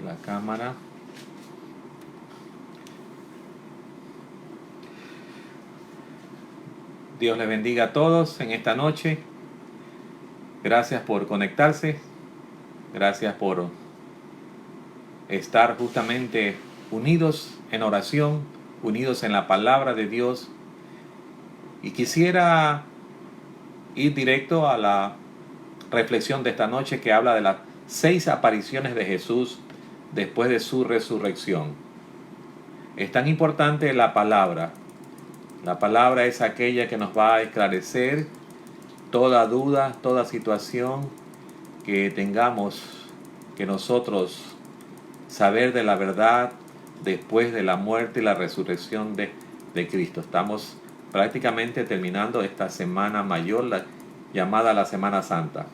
la cámara. Dios les bendiga a todos en esta noche. Gracias por conectarse. Gracias por estar justamente unidos en oración, unidos en la palabra de Dios. Y quisiera ir directo a la reflexión de esta noche que habla de las 6 apariciones de Jesús después de su resurrección. Es tan importante la palabra. La palabra es aquella que nos va a esclarecer toda duda, toda situación que tengamos que nosotros saber de la verdad después de la muerte y la resurrección de Cristo. Estamos prácticamente terminando esta semana mayor, llamada la Semana Santa.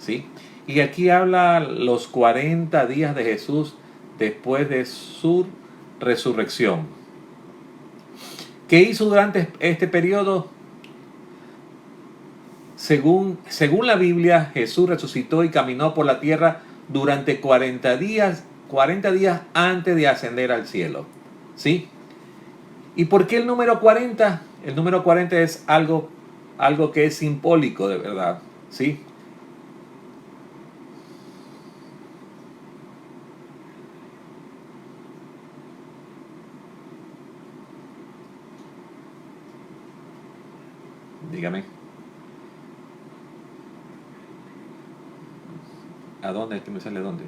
¿Sí? Y aquí habla los 40 días de Jesús después de su resurrección. ¿Qué hizo durante este periodo? Según la Biblia, Jesús resucitó y caminó por la tierra durante 40 días antes de ascender al cielo. ¿Sí? ¿Y por qué el número 40? El número 40 es algo que es simbólico de verdad. ¿Sí? Dígame. ¿A dónde? ¿Es que me sale dónde?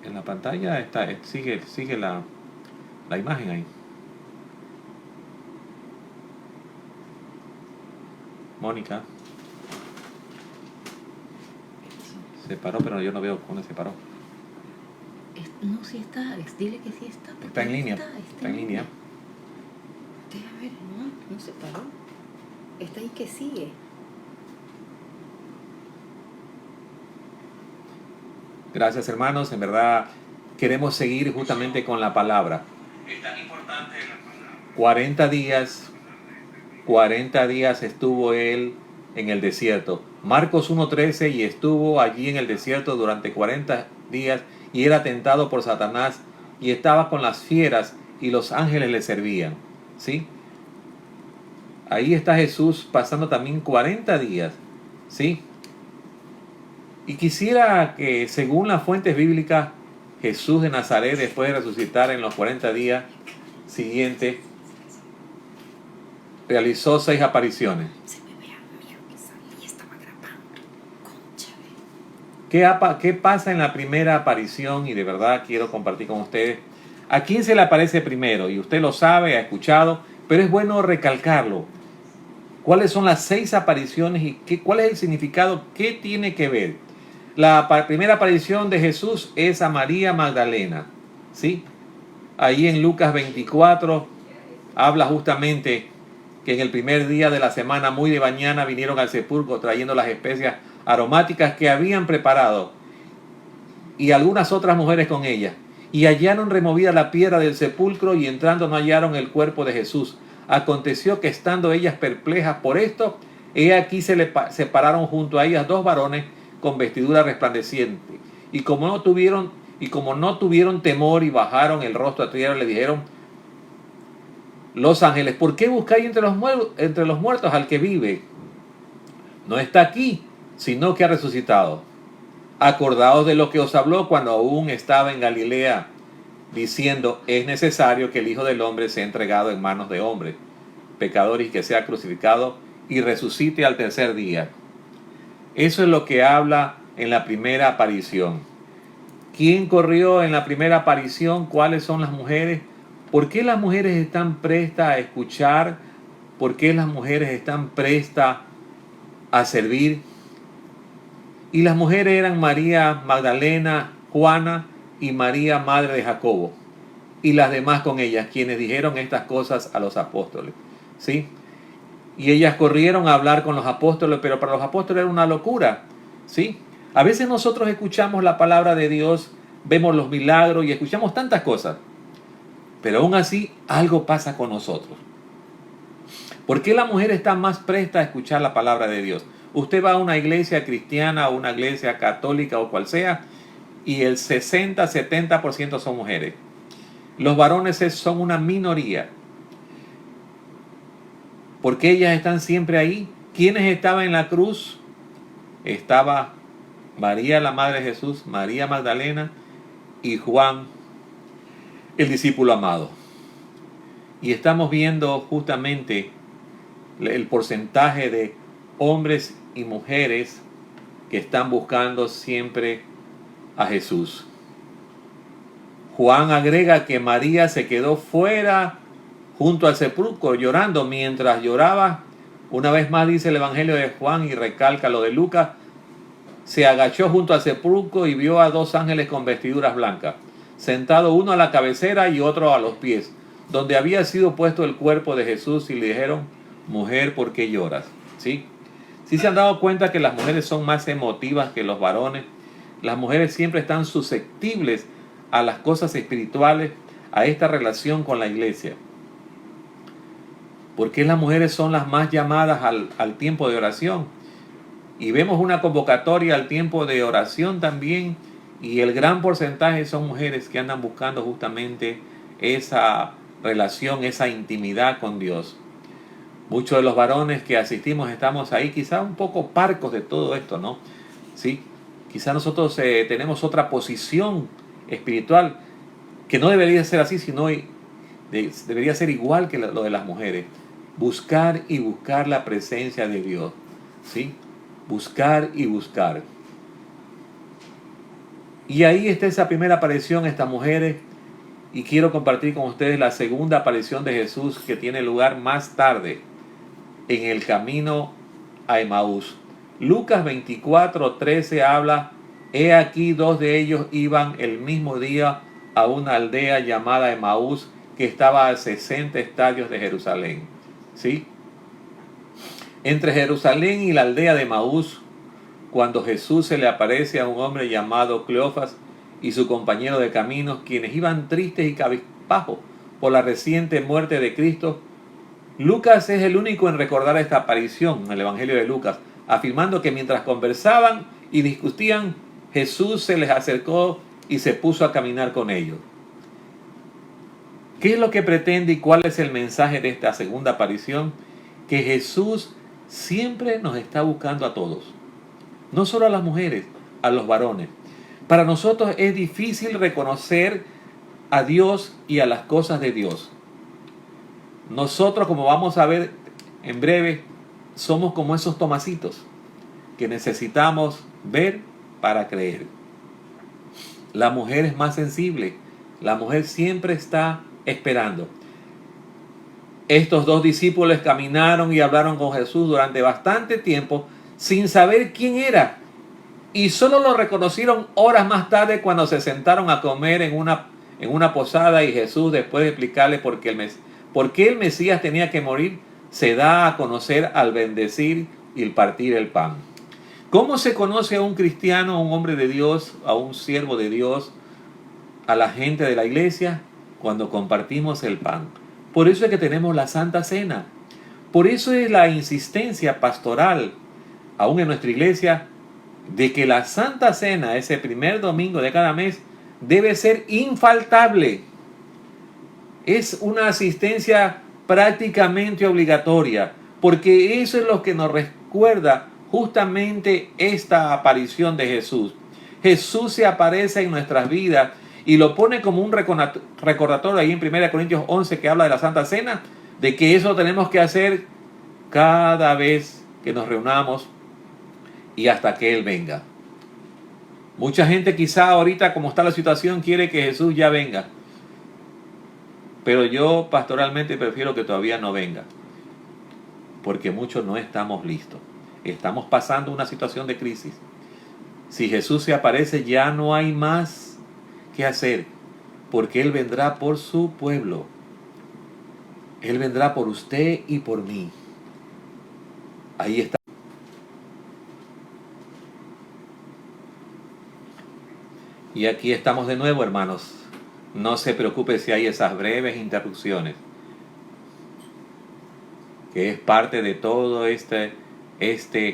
En la pantalla está, sigue la imagen ahí. Mónica. Se paró, pero yo no veo dónde se paró. No, sí está. Dile que sí está. Está en línea. Está en línea. Deja ver, no se paró. Está ahí que sigue. Gracias, hermanos. En verdad queremos seguir justamente con la palabra. Es tan importante la palabra. 40 días estuvo él en el desierto. Marcos 1:13, y estuvo allí en el desierto durante 40 días y era tentado por Satanás y estaba con las fieras y los ángeles le servían. ¿Sí? Ahí está Jesús pasando también 40 días. ¿Sí? Y quisiera que, según las fuentes bíblicas, Jesús de Nazaret, después de resucitar en los 40 días siguientes, realizó 6 apariciones. ¿Qué pasa en la primera aparición? Y de verdad quiero compartir con ustedes. ¿A quién se le aparece primero? Y usted lo sabe, ha escuchado, pero es bueno recalcarlo. ¿Cuáles son las 6 apariciones y cuál es el significado? ¿Qué tiene que ver? La primera aparición de Jesús es a María Magdalena. ¿Sí? Ahí en Lucas 24 habla justamente que en el primer día de la semana, muy de mañana, vinieron al sepulcro trayendo las especias aromáticas que habían preparado y algunas otras mujeres con ellas. Y hallaron removida la piedra del sepulcro y entrando no hallaron el cuerpo de Jesús. Aconteció que estando ellas perplejas por esto, he aquí se pararon junto a ellas 2 varones con vestidura resplandeciente. Y como no tuvieron temor y bajaron el rostro a tierra, le dijeron los ángeles: ¿por qué buscáis entre los muertos al que vive? No está aquí, sino que ha resucitado. Acordaos de lo que os habló cuando aún estaba en Galilea, diciendo: es necesario que el Hijo del Hombre sea entregado en manos de hombres, pecadores, y que sea crucificado y resucite al tercer día. Eso es lo que habla en la primera aparición. ¿Quién corrió en la primera aparición? ¿Cuáles son las mujeres? ¿Por qué las mujeres están prestas a escuchar? ¿Por qué las mujeres están prestas a servir? Y las mujeres eran María Magdalena, Juana y María, madre de Jacobo, y las demás con ellas, quienes dijeron estas cosas a los apóstoles. ¿Sí? Y ellas corrieron a hablar con los apóstoles, pero para los apóstoles era una locura. ¿Sí? A veces nosotros escuchamos la palabra de Dios, vemos los milagros y escuchamos tantas cosas, pero aún así algo pasa con nosotros. ¿Por qué la mujer está más presta a escuchar la palabra de Dios? Usted va a una iglesia cristiana o una iglesia católica o cual sea, y el 60-70% son mujeres. Los varones son una minoría. Porque ellas están siempre ahí. ¿Quiénes estaban en la cruz? Estaba María, la madre de Jesús, María Magdalena y Juan, el discípulo amado. Y estamos viendo justamente el porcentaje de hombres y mujeres que están buscando siempre a Jesús. Juan agrega que María se quedó fuera junto al sepulcro llorando. Mientras lloraba, una vez más dice el Evangelio de Juan y recalca lo de Lucas, se agachó junto al sepulcro y vio a 2 ángeles con vestiduras blancas, sentado uno a la cabecera y otro a los pies, donde había sido puesto el cuerpo de Jesús, y le dijeron: mujer, ¿por qué lloras? ¿Sí? ¿Sí se han dado cuenta que las mujeres son más emotivas que los varones? Las mujeres siempre están susceptibles a las cosas espirituales, a esta relación con la iglesia. ¿Por qué las mujeres son las más llamadas al tiempo de oración? Y vemos una convocatoria al tiempo de oración también, y el gran porcentaje son mujeres que andan buscando justamente esa relación, esa intimidad con Dios. Muchos de los varones que asistimos estamos ahí quizá un poco parcos de todo esto, ¿no? ¿Sí? Quizá nosotros tenemos otra posición espiritual que no debería ser así, sino debería ser igual que lo de las mujeres. Buscar y buscar la presencia de Dios, ¿sí? Buscar y buscar. Y ahí está esa primera aparición, estas mujeres, y quiero compartir con ustedes la segunda aparición de Jesús, que tiene lugar más tarde en el camino a Emaús. Lucas 24:13 habla: he aquí 2 de ellos iban el mismo día a una aldea llamada Emaús, que estaba a 60 estadios de Jerusalén. ¿Sí? Entre Jerusalén y la aldea de Emaús, cuando Jesús se le aparece a un hombre llamado Cleofas y su compañero de caminos, quienes iban tristes y cabizbajos por la reciente muerte de Cristo, Lucas es el único en recordar esta aparición en el Evangelio de Lucas, afirmando que mientras conversaban y discutían, Jesús se les acercó y se puso a caminar con ellos. ¿Qué es lo que pretende y cuál es el mensaje de esta segunda aparición? Que Jesús siempre nos está buscando a todos, no solo a las mujeres, a los varones. Para nosotros es difícil reconocer a Dios y a las cosas de Dios. Nosotros, como vamos a ver en breve, somos como esos tomacitos que necesitamos ver para creer. La mujer es más sensible. La mujer siempre está esperando. Estos 2 discípulos caminaron y hablaron con Jesús durante bastante tiempo sin saber quién era, y solo lo reconocieron horas más tarde cuando se sentaron a comer en una posada, y Jesús, después de explicarles por qué el Mesías tenía que morir, se da a conocer al bendecir y el partir el pan. ¿Cómo se conoce a un cristiano, a un hombre de Dios, a un siervo de Dios, a la gente de la iglesia? Cuando compartimos el pan. Por eso es que tenemos la Santa Cena. Por eso es la insistencia pastoral, aún en nuestra iglesia, de que la Santa Cena, ese primer domingo de cada mes, debe ser infaltable. Es una asistencia prácticamente obligatoria, porque eso es lo que nos recuerda justamente esta aparición de Jesús. Jesús se aparece en nuestras vidas y lo pone como un recordatorio ahí en 1 Corintios 11, que habla de la Santa Cena, de que eso tenemos que hacer cada vez que nos reunamos y hasta que Él venga. Mucha gente quizá ahorita, como está la situación, quiere que Jesús ya venga. Pero yo pastoralmente prefiero que todavía no venga, porque muchos no estamos listos. Estamos pasando una situación de crisis. Si Jesús se aparece, ya no hay más que hacer, porque Él vendrá por su pueblo. Él vendrá por usted y por mí. Ahí está. Y aquí estamos de nuevo, hermanos. No se preocupe si hay esas breves interrupciones. que es parte de todo este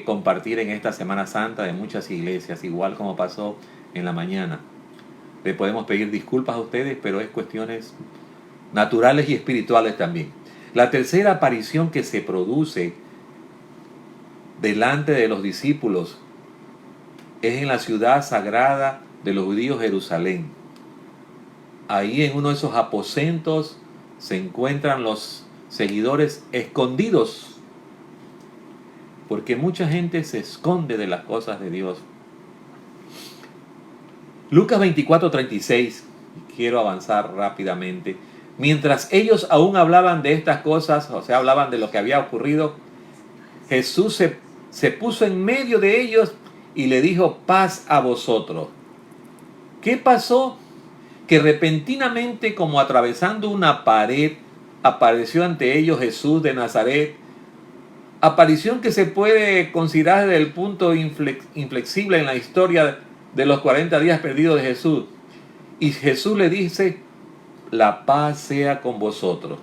compartir en esta Semana Santa de muchas iglesias, igual como pasó en la mañana. Le podemos pedir disculpas a ustedes, pero es cuestiones naturales y espirituales también. La tercera aparición que se produce delante de los discípulos es en la ciudad sagrada de los judíos, Jerusalén. Ahí en uno de esos aposentos se encuentran los seguidores escondidos, porque mucha gente se esconde de las cosas de Dios. Lucas 24:36, quiero avanzar rápidamente. Mientras ellos aún hablaban de estas cosas, o sea, hablaban de lo que había ocurrido, Jesús se puso en medio de ellos y le dijo: paz a vosotros. ¿Qué pasó? Que repentinamente, como atravesando una pared, apareció ante ellos Jesús de Nazaret. Aparición que se puede considerar desde el punto inflexible en la historia de los 40 días perdidos de Jesús. Y Jesús le dice: la paz sea con vosotros.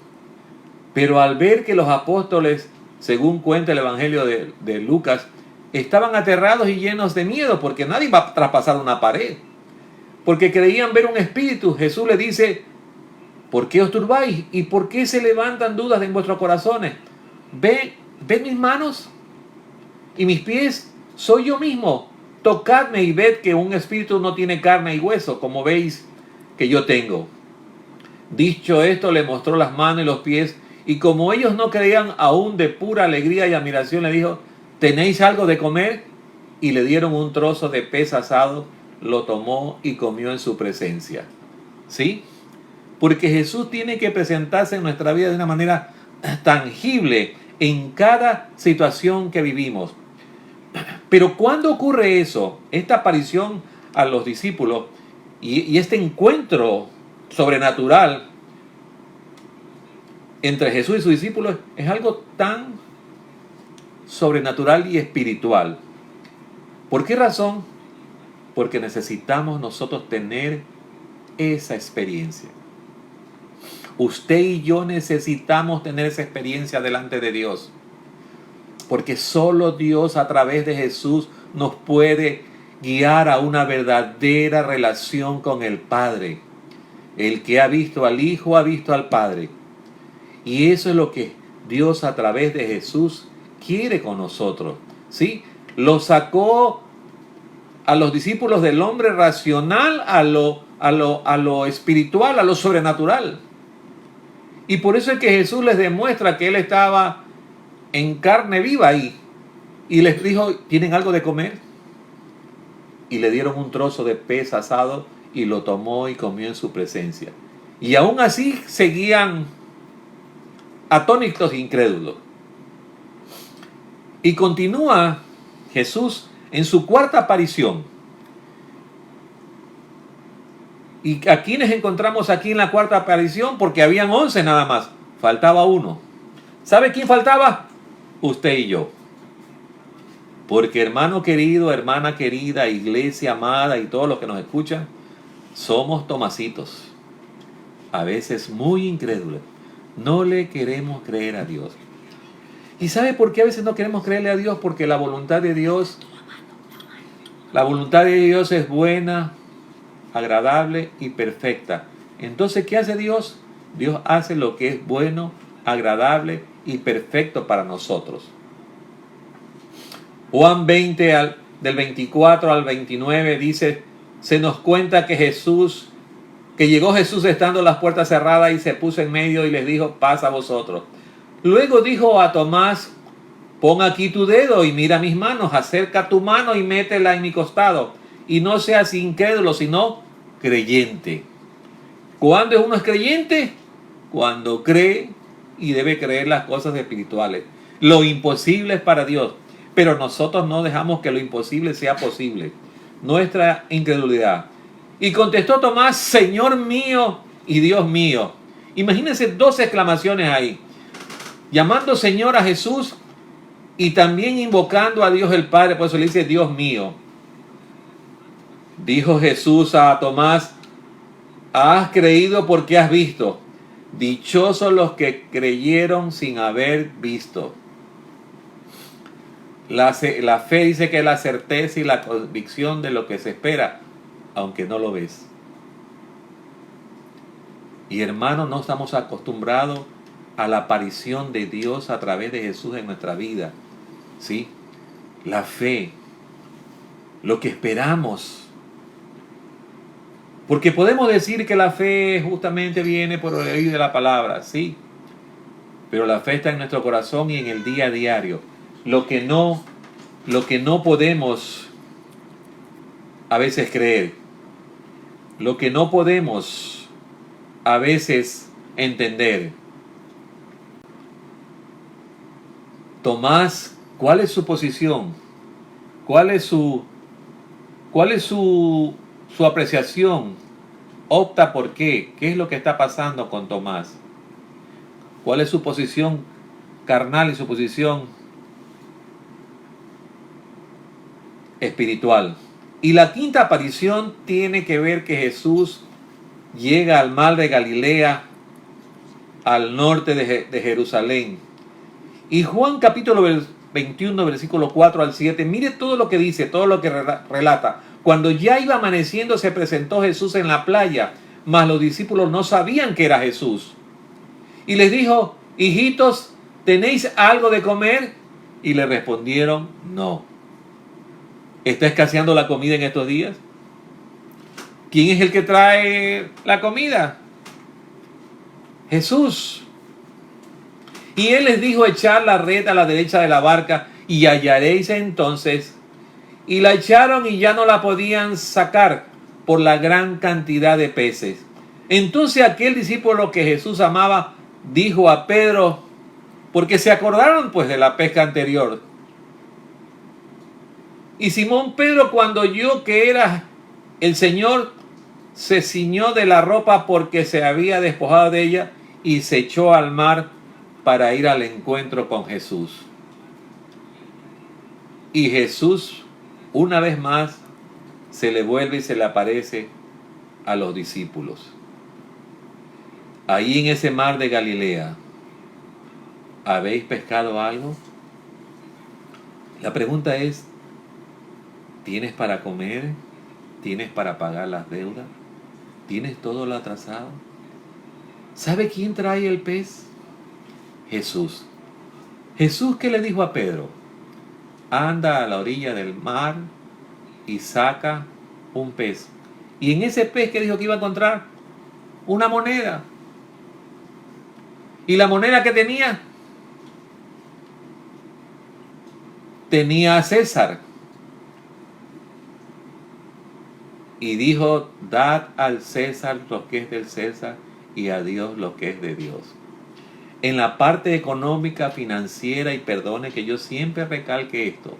Pero al ver que los apóstoles, según cuenta el Evangelio de Lucas, estaban aterrados y llenos de miedo, porque nadie va a traspasar una pared, porque creían ver un espíritu, Jesús le dice: ¿por qué os turbáis? ¿Y por qué se levantan dudas en vuestros corazones? ¿Ven mis manos y mis pies? Soy yo mismo. Tocadme y ved que un espíritu no tiene carne y hueso, como veis que yo tengo. Dicho esto, le mostró las manos y los pies, y como ellos no creían, aún de pura alegría y admiración, le dijo: ¿tenéis algo de comer? Y le dieron un trozo de pez asado, lo tomó y comió en su presencia. ¿Sí? Porque Jesús tiene que presentarse en nuestra vida de una manera tangible en cada situación que vivimos. Pero ¿cuándo ocurre eso? Esta aparición a los discípulos y este encuentro sobrenatural entre Jesús y sus discípulos es algo tan sobrenatural y espiritual. ¿Por qué razón? Porque necesitamos nosotros tener esa experiencia. Usted y yo necesitamos tener esa experiencia delante de Dios, porque solo Dios a través de Jesús nos puede guiar a una verdadera relación con el Padre. El que ha visto al Hijo ha visto al Padre. Y eso es lo que Dios a través de Jesús quiere con nosotros. ¿Sí? Lo sacó a los discípulos del hombre racional a lo espiritual, a lo sobrenatural. Y por eso es que Jesús les demuestra que Él estaba en carne viva ahí. Y les dijo: ¿tienen algo de comer? Y le dieron un trozo de pez asado y lo tomó y comió en su presencia. Y aún así seguían atónitos e incrédulos. Y continúa Jesús en su cuarta aparición. ¿Y a quiénes encontramos aquí en la cuarta aparición? Porque habían 11 nada más. Faltaba uno. ¿Sabe quién faltaba? Usted y yo. Porque hermano querido, hermana querida, iglesia amada y todos los que nos escuchan, somos Tomasitos. A veces muy incrédulos. No le queremos creer a Dios. ¿Y sabe por qué a veces no queremos creerle a Dios? Porque la voluntad de Dios es buena, agradable y perfecta. Entonces, ¿qué hace Dios? Dios hace lo que es bueno, agradable y perfecto para nosotros. Juan 20, del 24 al 29, dice, se nos cuenta que llegó Jesús estando las puertas cerradas y se puso en medio y les dijo: paz a vosotros. Luego dijo a Tomás: pon aquí tu dedo y mira mis manos, acerca tu mano y métela en mi costado, y no seas incrédulo, sino creyente. ¿Cuándo uno es creyente? Cuando cree, y debe creer las cosas espirituales. Lo imposible es para Dios, pero nosotros no dejamos que lo imposible sea posible. Nuestra incredulidad. Y contestó Tomás: Señor mío y Dios mío. Imagínense dos exclamaciones ahí. Llamando Señor a Jesús y también invocando a Dios el Padre. Por eso le dice Dios mío. Dijo Jesús a Tomás: has creído porque has visto. Dichosos los que creyeron sin haber visto. La fe dice que es la certeza y la convicción de lo que se espera, aunque no lo ves. Y hermanos, no estamos acostumbrados a la aparición de Dios a través de Jesús en nuestra vida. ¿Sí? La fe, lo que esperamos. Porque podemos decir que la fe justamente viene por el oír de la palabra, sí. Pero la fe está en nuestro corazón y en el día a diario. Lo que no podemos a veces creer, lo que no podemos a veces entender. Tomás, ¿cuál es su posición? ¿Cuál es su apreciación? Opta por qué. ¿Qué es lo que está pasando con Tomás? ¿Cuál es su posición carnal y su posición espiritual? Y la quinta aparición tiene que ver que Jesús llega al mar de Galilea, al norte de Jerusalén. Y Juan capítulo 21, versículo 4 al 7, mire todo lo que dice, todo lo que relata. Cuando ya iba amaneciendo se presentó Jesús en la playa, mas los discípulos no sabían que era Jesús. Y les dijo, hijitos, ¿tenéis algo de comer? Y le respondieron, no. ¿Está escaseando la comida en estos días? ¿Quién es el que trae la comida? Jesús. Y él les dijo, echad la red a la derecha de la barca y hallaréis entonces. Y la echaron y ya no la podían sacar por la gran cantidad de peces. Entonces aquel discípulo que Jesús amaba dijo a Pedro, porque se acordaron pues de la pesca anterior. Y Simón Pedro, cuando oyó que era el Señor, se ciñó de la ropa porque se había despojado de ella y se echó al mar para ir al encuentro con Jesús. Y Jesús, una vez más, se le vuelve y se le aparece a los discípulos. Ahí en ese mar de Galilea, ¿habéis pescado algo? La pregunta es, ¿tienes para comer? ¿Tienes para pagar las deudas? ¿Tienes todo lo atrasado? ¿Sabe quién trae el pez? Jesús. Jesús, ¿qué le dijo a Pedro? Anda a la orilla del mar y saca un pez. Y en ese pez, ¿qué dijo que iba a encontrar? Una moneda. ¿Y la moneda que tenía? Tenía a César. Y dijo, dad al César lo que es del César y a Dios lo que es de Dios. En la parte económica, financiera, y perdone que yo siempre recalque esto,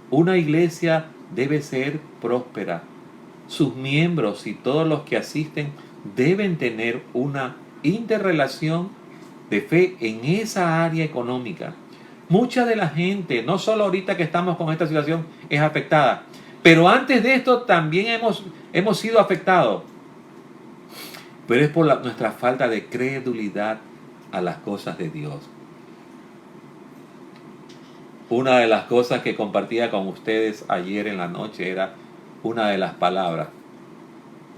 una iglesia debe ser próspera. Sus miembros y todos los que asisten deben tener una interrelación de fe en esa área económica. Mucha de la gente, no solo ahorita que estamos con esta situación, es afectada, pero antes de esto también hemos sido afectados. Pero es por nuestra falta de credulidad a las cosas de Dios. Una de las cosas que compartía con ustedes ayer en la noche era una de las palabras,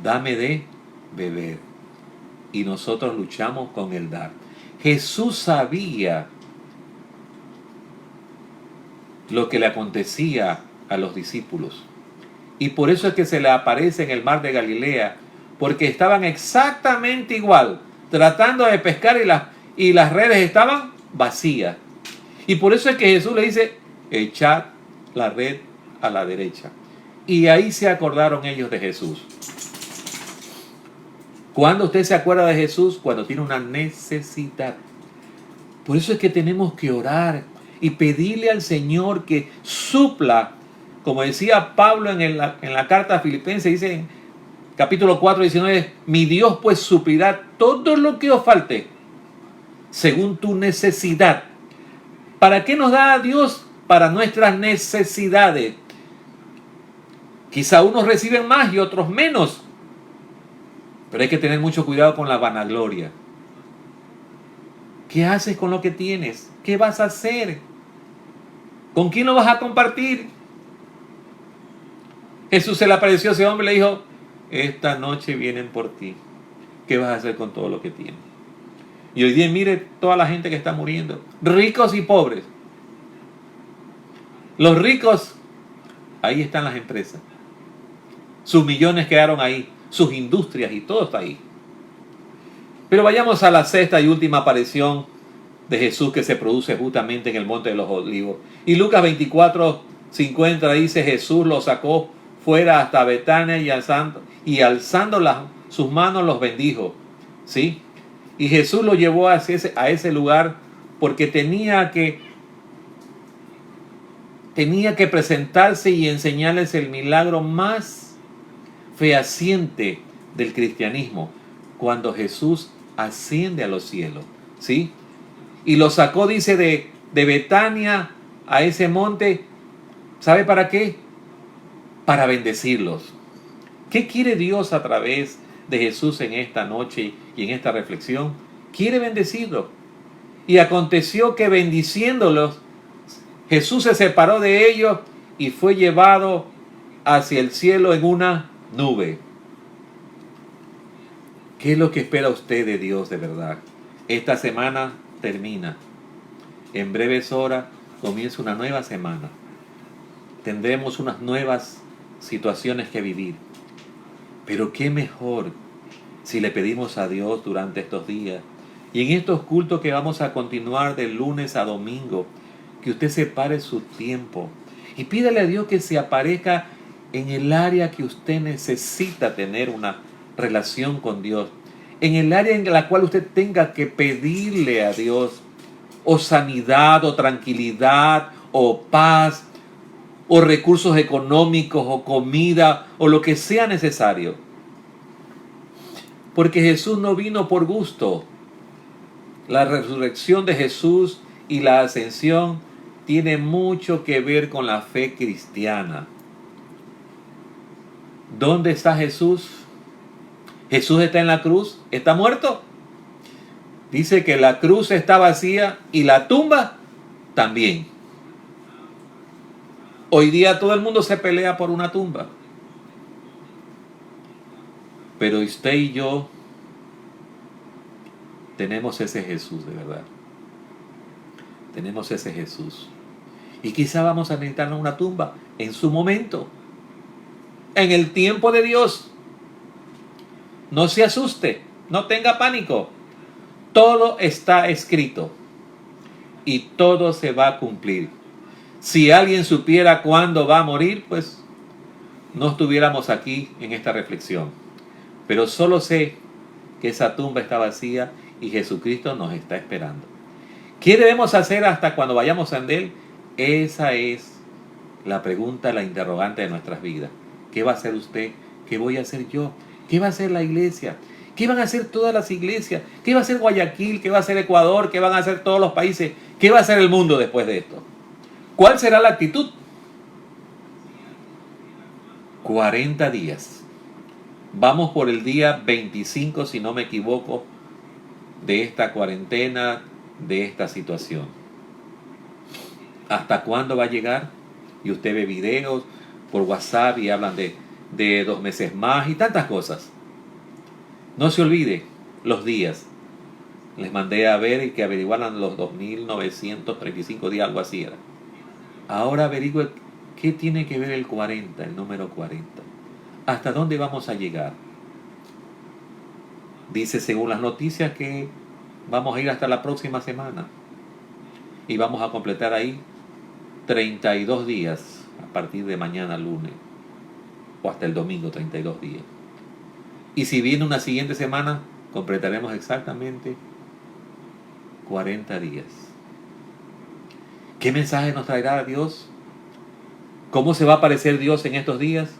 dame de beber. Y nosotros luchamos con el dar. Jesús sabía lo que le acontecía a los discípulos. Y por eso es que se le aparece en el mar de Galilea, porque estaban exactamente igual, tratando de pescar y las redes estaban vacías. Y por eso es que Jesús le dice, echad la red a la derecha. Y ahí se acordaron ellos de Jesús. ¿Cuándo usted se acuerda de Jesús? Cuando tiene una necesidad. Por eso es que tenemos que orar y pedirle al Señor que supla, como decía Pablo en la carta a Filipenses, dice en capítulo 4, 19, mi Dios pues suplirá todo lo que os falte, según tu necesidad. ¿Para qué nos da a Dios? Para nuestras necesidades. Quizá unos reciben más y otros menos, pero hay que tener mucho cuidado con la vanagloria. ¿Qué haces con lo que tienes? ¿Qué vas a hacer? ¿Con quién lo vas a compartir? Jesús se le apareció a ese hombre y le dijo, esta noche vienen por ti. ¿Qué vas a hacer con todo lo que tienes? Y hoy día mire toda la gente que está muriendo, ricos y pobres. Los ricos, ahí están las empresas. Sus millones quedaron ahí, sus industrias y todo está ahí. Pero vayamos a la sexta y última aparición de Jesús que se produce justamente en el Monte de los Olivos. Y Lucas 24:50 dice, Jesús los sacó fuera hasta Betania y alzando sus manos los bendijo. ¿Sí? Y Jesús lo llevó a ese lugar porque tenía que presentarse y enseñarles el milagro más fehaciente del cristianismo, cuando Jesús asciende a los cielos, ¿sí? Y lo sacó, dice, de Betania a ese monte, ¿sabe para qué? Para bendecirlos. ¿Qué quiere Dios a través de Jesús en esta noche y en esta reflexión? Quiere bendecirlos. Y aconteció que bendiciéndolos, Jesús se separó de ellos y fue llevado hacia el cielo en una nube. ¿Qué es lo que espera usted de Dios de verdad? Esta semana termina. En breves horas comienza una nueva semana. Tendremos unas nuevas situaciones que vivir. Pero qué mejor si le pedimos a Dios durante estos días y en estos cultos que vamos a continuar de lunes a domingo, que usted separe su tiempo y pídale a Dios que se aparezca en el área que usted necesita tener una relación con Dios, en el área en la cual usted tenga que pedirle a Dios o sanidad o tranquilidad o paz o recursos económicos o comida o lo que sea necesario. Porque Jesús no vino por gusto. La resurrección de Jesús y la ascensión tiene mucho que ver con la fe cristiana. ¿Dónde está Jesús? Jesús está en la cruz, ¿está muerto? Dice que la cruz está vacía y la tumba también. Hoy día todo el mundo se pelea por una tumba. Pero usted y yo tenemos ese Jesús de verdad. Tenemos ese Jesús. Y quizá vamos a necesitar una tumba en su momento. En el tiempo de Dios. No se asuste, no tenga pánico. Todo está escrito y todo se va a cumplir. Si alguien supiera cuándo va a morir, pues no estuviéramos aquí en esta reflexión. Pero solo sé que esa tumba está vacía y Jesucristo nos está esperando. ¿Qué debemos hacer hasta cuando vayamos a Él? Esa es la pregunta, la interrogante de nuestras vidas. ¿Qué va a hacer usted? ¿Qué voy a hacer yo? ¿Qué va a hacer la iglesia? ¿Qué van a hacer todas las iglesias? ¿Qué va a hacer Guayaquil? ¿Qué va a hacer Ecuador? ¿Qué van a hacer todos los países? ¿Qué va a hacer el mundo después de esto? ¿Cuál será la actitud? 40 días. Vamos por el día 25, si no me equivoco, de esta cuarentena, de esta situación. ¿Hasta cuándo va a llegar? Y usted ve videos por WhatsApp y hablan de 2 meses más y tantas cosas. No se olvide los días. Les mandé a ver y que averiguaran los 2.935 días, algo así era. Ahora averigüe qué tiene que ver el 40, el número 40. ¿Hasta dónde vamos a llegar? Dice según las noticias que vamos a ir hasta la próxima semana. Y vamos a completar ahí 32 días a partir de mañana lunes. O hasta el domingo, 32 días. Y si viene una siguiente semana, completaremos exactamente 40 días. ¿Qué mensaje nos traerá Dios? ¿Cómo se va a aparecer Dios en estos días?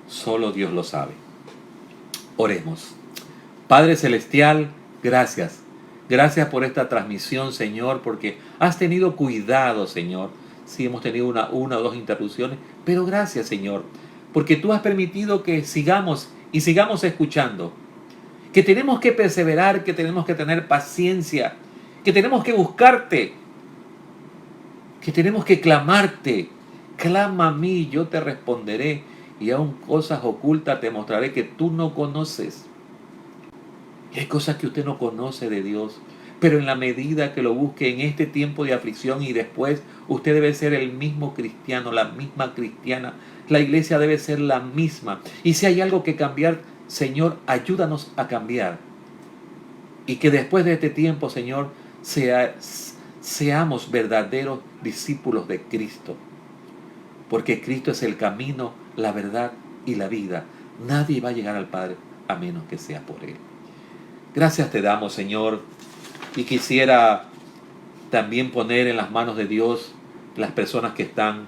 Solo Dios lo sabe. Oremos. Padre Celestial, gracias. Gracias por esta transmisión, Señor, porque has tenido cuidado, Señor. Si hemos tenido una o dos interrupciones, pero gracias, Señor, porque tú has permitido que sigamos y sigamos escuchando, que tenemos que perseverar, que tenemos que tener paciencia, que tenemos que buscarte, que tenemos que clamarte. Clama a mí, yo te responderé, y aún cosas ocultas te mostraré que tú no conoces. Y hay cosas que usted no conoce de Dios, pero en la medida que lo busque en este tiempo de aflicción y después, usted debe ser el mismo cristiano, la misma cristiana. La iglesia debe ser la misma. Y si hay algo que cambiar, Señor, ayúdanos a cambiar. Y que después de este tiempo, Señor, seamos verdaderos discípulos de Cristo. Porque Cristo es el camino, la verdad y la vida. Nadie va a llegar al Padre a menos que sea por Él. Gracias te damos, Señor. Y quisiera también poner en las manos de Dios las personas que están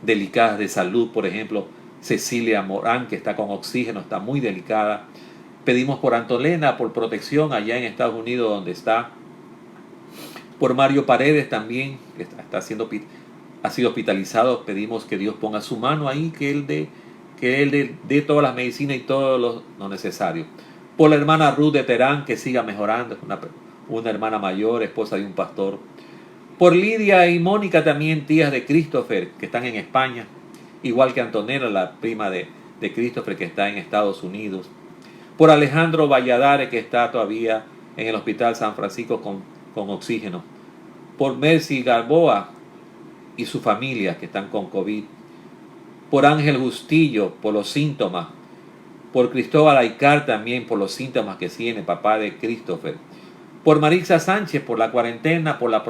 delicadas de salud. Por ejemplo, Cecilia Morán, que está con oxígeno, está muy delicada. Pedimos por Antolena, por protección allá en Estados Unidos donde está. Por Mario Paredes también, que ha sido hospitalizado. Pedimos que Dios ponga su mano ahí, que Él dé todas las medicinas y todo lo necesario. Por la hermana Ruth de Terán, que siga mejorando, es una hermana mayor, esposa de un pastor. Por Lidia y Mónica también, tías de Christopher, que están en España. Igual que Antonella, la prima de Christopher, que está en Estados Unidos. Por Alejandro Valladares, que está todavía en el Hospital San Francisco con oxígeno. Por Mercy Galboa y su familia, que están con COVID. Por Ángel Justillo, por los síntomas. Por Cristóbal Aicar también, por los síntomas que tiene, papá de Christopher. Por Marisa Sánchez, por la cuarentena, por la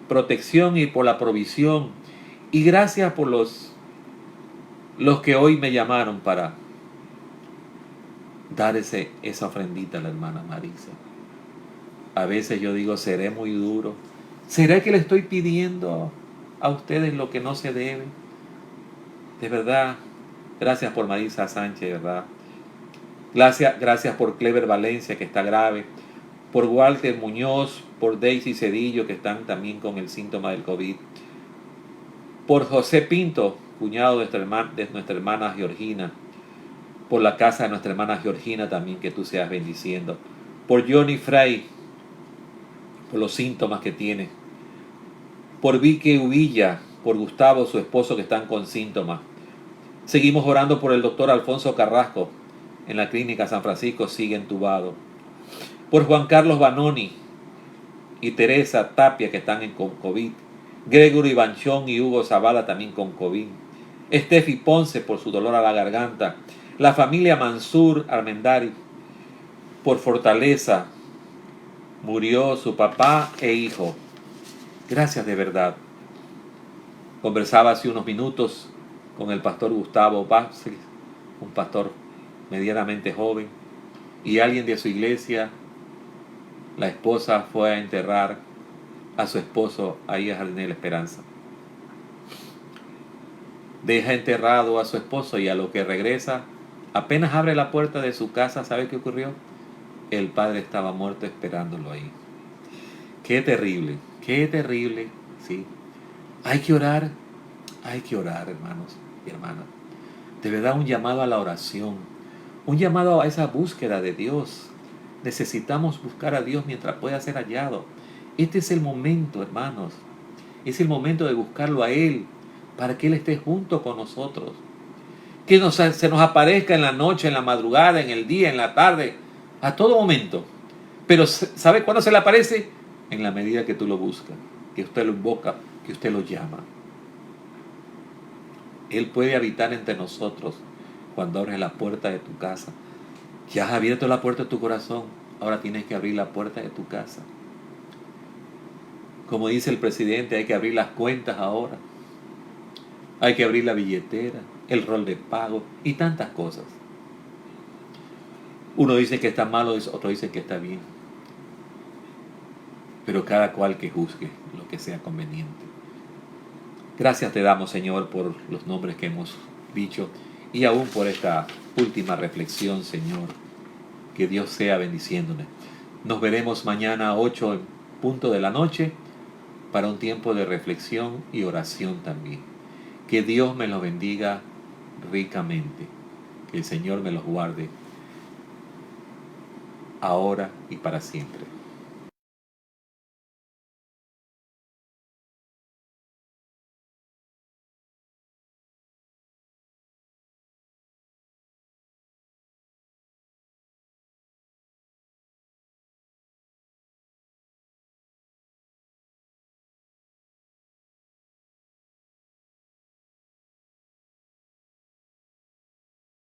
protección y por la provisión. Y gracias por los que hoy me llamaron para dar esa ofrendita a la hermana Marisa. A veces yo digo, ¿seré muy duro? ¿Será que le estoy pidiendo a ustedes lo que no se debe? De verdad, gracias por Marisa Sánchez, de verdad. Gracias por Clever Valencia, que está grave. Por Walter Muñoz, por Daisy Cedillo, que están también con el síntoma del COVID. Por José Pinto, cuñado de nuestra hermana Georgina. Por la casa de nuestra hermana Georgina también, que tú seas bendiciendo. Por Johnny Frey, por los síntomas que tiene. Por Vicky Uvilla, por Gustavo, su esposo, que están con síntomas. Seguimos orando por el doctor Alfonso Carrasco, en la clínica San Francisco, sigue entubado. Por Juan Carlos Banoni y Teresa Tapia, que están con COVID. Gregory Banchón y Hugo Zavala también con COVID. Estefi Ponce por su dolor a la garganta. La familia Mansur Armendari por fortaleza. Murió su papá e hijo. Gracias de verdad. Conversaba hace unos minutos con el pastor Gustavo Vázquez, un pastor medianamente joven, y alguien de su iglesia. La esposa fue a enterrar a su esposo ahí a Jardín de la Esperanza. Deja enterrado a su esposo y a lo que regresa, apenas abre la puerta de su casa, ¿sabe qué ocurrió? El padre estaba muerto esperándolo ahí. Qué terrible, ¿sí? Hay que orar, hermanos y hermanas. De verdad, un llamado a la oración, un llamado a esa búsqueda de Dios. Necesitamos buscar a Dios mientras pueda ser hallado. Este es el momento, hermanos. Es el momento de buscarlo a Él, para que Él esté junto con nosotros. Que se nos aparezca en la noche, en la madrugada, en el día, en la tarde, a todo momento. Pero ¿sabe cuándo se le aparece? En la medida que tú lo buscas, que usted lo invoca, que usted lo llama. Él puede habitar entre nosotros cuando abres la puerta de tu casa. Ya has abierto la puerta de tu corazón, ahora tienes que abrir la puerta de tu casa. Como dice el presidente, hay que abrir las cuentas ahora. Hay que abrir la billetera, el rol de pago y tantas cosas. Uno dice que está malo, otro dice que está bien. Pero cada cual que juzgue lo que sea conveniente. Gracias te damos, Señor, por los nombres que hemos dicho y aún por esta última reflexión, Señor. Que Dios sea bendiciéndonos. Nos veremos mañana a 8 en punto de la noche para un tiempo de reflexión y oración también. Que Dios me los bendiga ricamente. Que el Señor me los guarde ahora y para siempre.